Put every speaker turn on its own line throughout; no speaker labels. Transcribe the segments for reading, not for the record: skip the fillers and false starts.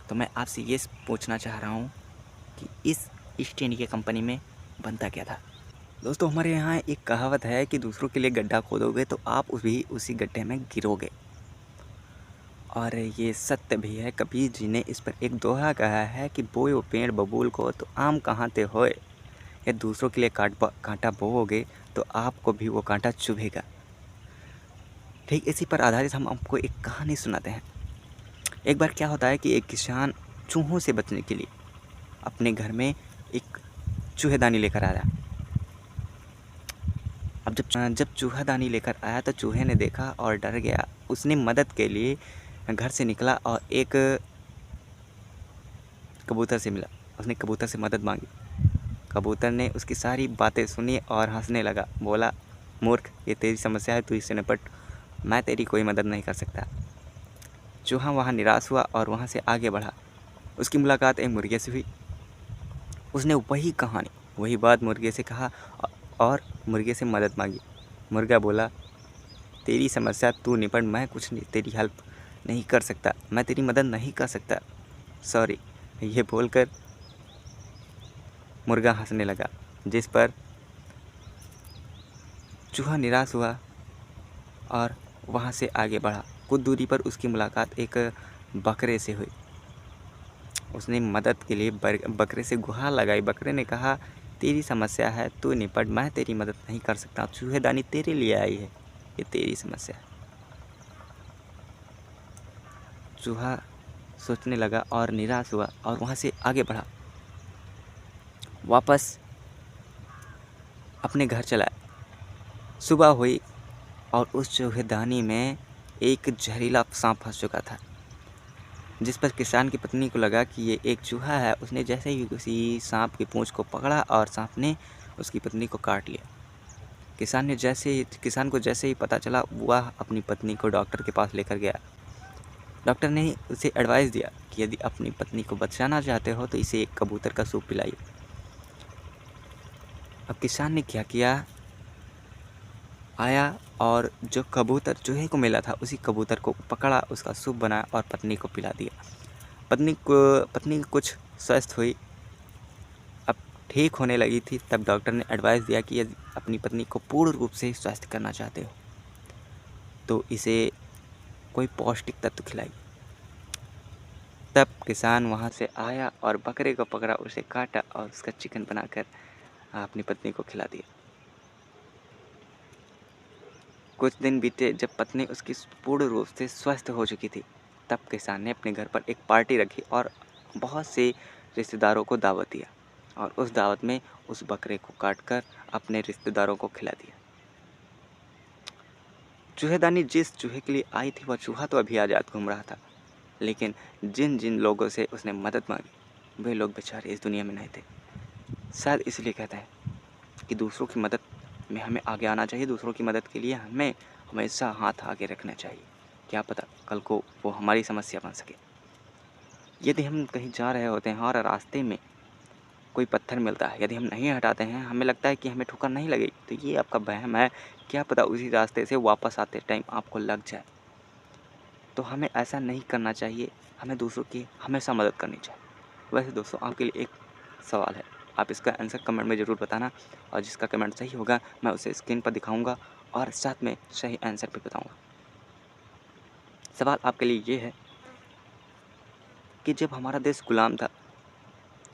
तो मैं आपसे ये पूछना चाह रहा हूँ कि इस ईस्ट इंडिया कंपनी में बनता क्या था। दोस्तों, हमारे यहाँ एक कहावत है कि दूसरों के लिए गड्ढा खोदोगे तो आप भी उसी गड्ढे में गिरोगे। और ये सत्य भी है। कबीर जी ने इस पर एक दोहा कहा है कि बोयो पेड़ बबूल को तो आम कहाँ ते होए। या दूसरों के लिए कांटा बोओगे तो आपको भी वो कांटा चुभेगा। ठीक इसी पर आधारित हम आपको एक कहानी सुनाते हैं। एक बार क्या होता है कि एक किसान चूहों से बचने के लिए अपने घर में एक चूहेदानी लेकर आया। अब जब चूहेदानी लेकर आया तो चूहे ने देखा और डर गया। उसने मदद के लिए घर से निकला और एक कबूतर से मिला। उसने कबूतर से मदद मांगी। कबूतर ने उसकी सारी बातें सुनी और हंसने लगा। बोला, मूर्ख, ये तेरी समस्या है, तू इससे निपट, मैं तेरी कोई मदद नहीं कर सकता। चूहा वहाँ निराश हुआ और वहाँ से आगे बढ़ा। उसकी मुलाकात एक मुर्गे से हुई। उसने वही कहानी, वही बात मुर्गे से कहा और मुर्गे से मदद मांगी। मुर्गा बोला, तेरी समस्या तू निपट, मैं कुछ नहीं तेरी हेल्प नहीं कर सकता, मैं तेरी मदद नहीं कर सकता, सॉरी। ये बोलकर मुर्गा हंसने लगा, जिस पर चूहा निराश हुआ और वहाँ से आगे बढ़ा। कुछ दूरी पर उसकी मुलाकात एक बकरे से हुई। उसने मदद के लिए बकरे से गुहार लगाई। बकरे ने कहा, तेरी समस्या है, तू निपट, मैं तेरी मदद नहीं कर सकता, चूहेदानी तेरे लिए आई है, ये तेरी समस्या है। चूहा सोचने लगा और निराश हुआ और वहाँ से आगे बढ़ा। वापस अपने घर चला। सुबह हुई और उस चूहेदानी में एक जहरीला सांप फंस चुका था, जिस पर किसान की पत्नी को लगा कि ये एक चूहा है। उसने जैसे ही उसी सांप की पूंछ को पकड़ा और सांप ने उसकी पत्नी को काट लिया। किसान को जैसे ही पता चला, वह अपनी पत्नी को डॉक्टर के पास लेकर गया। डॉक्टर ने उसे एडवाइस दिया कि यदि अपनी पत्नी को बचाना चाहते हो तो इसे एक कबूतर का सूप पिलाइए। अब किसान ने क्या किया, आया और जो कबूतर चूहे को मिला था उसी कबूतर को पकड़ा, उसका सूप बनाया और पत्नी को पिला दिया। पत्नी कुछ स्वस्थ हुई, अब ठीक होने लगी थी। तब डॉक्टर ने एडवाइस दिया कि यदि अपनी पत्नी को पूर्ण रूप से स्वस्थ करना चाहते हो तो इसे कोई पौष्टिक तत्व खिलाइए। तब किसान वहाँ से आया और बकरे को पकड़ा, उसे काटा और उसका चिकन बनाकर अपनी पत्नी को खिला दिया। कुछ दिन बीते। जब पत्नी उसकी पूर्ण रूप से स्वस्थ हो चुकी थी, तब किसान ने अपने घर पर एक पार्टी रखी और बहुत से रिश्तेदारों को दावत दिया और उस दावत में उस बकरे को काटकर अपने रिश्तेदारों को खिला दिया। चूहेदानी जिस चूहे के लिए आई थी, वह चूहा तो अभी आज़ाद घूम रहा था, लेकिन जिन जिन लोगों से उसने मदद मांगी वे लोग बेचारे इस दुनिया में नहीं थे। शायद इसलिए कहते हैं कि दूसरों की मदद में हमें आगे आना चाहिए। दूसरों की मदद के लिए हमें हमेशा हाथ आगे रखना चाहिए। क्या पता कल को वो हमारी समस्या बन सके। यदि हम कहीं जा रहे होते हैं और रास्ते में कोई पत्थर मिलता है, यदि हम नहीं हटाते हैं, हमें लगता है कि हमें ठोकर नहीं लगेगी, तो ये आपका वहम है। क्या पता उसी रास्ते से वापस आते टाइम आपको लग जाए। तो हमें ऐसा नहीं करना चाहिए। हमें दूसरों की हमेशा मदद करनी चाहिए। वैसे दोस्तों, आपके लिए एक सवाल है, आप इसका आंसर कमेंट में ज़रूर बताना और जिसका कमेंट सही होगा मैं उसे स्क्रीन पर दिखाऊंगा और साथ में सही आंसर भी बताऊंगा। सवाल आपके लिए ये है कि जब हमारा देश गुलाम था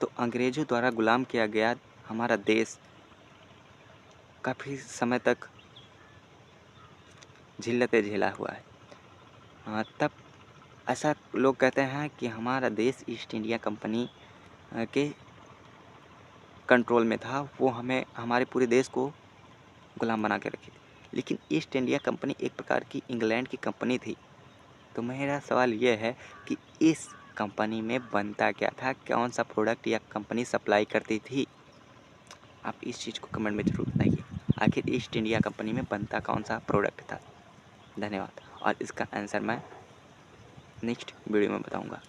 तो अंग्रेज़ों द्वारा गुलाम किया गया हमारा देश काफ़ी समय तक झिल्लतें झेला हुआ है। तब ऐसा लोग कहते हैं कि हमारा देश ईस्ट इंडिया कंपनी के कंट्रोल में था, वो हमें हमारे पूरे देश को गुलाम बना के रखी थी। लेकिन ईस्ट इंडिया कंपनी एक प्रकार की इंग्लैंड की कंपनी थी। तो मेरा सवाल ये है कि इस कंपनी में बनता क्या था, कौन सा प्रोडक्ट या कंपनी सप्लाई करती थी। आप इस चीज़ को कमेंट में ज़रूर बताइए। आखिर ईस्ट इंडिया कंपनी में बनता कौन सा प्रोडक्ट था। धन्यवाद। और इसका आंसर मैं नेक्स्ट वीडियो में बताऊँगा।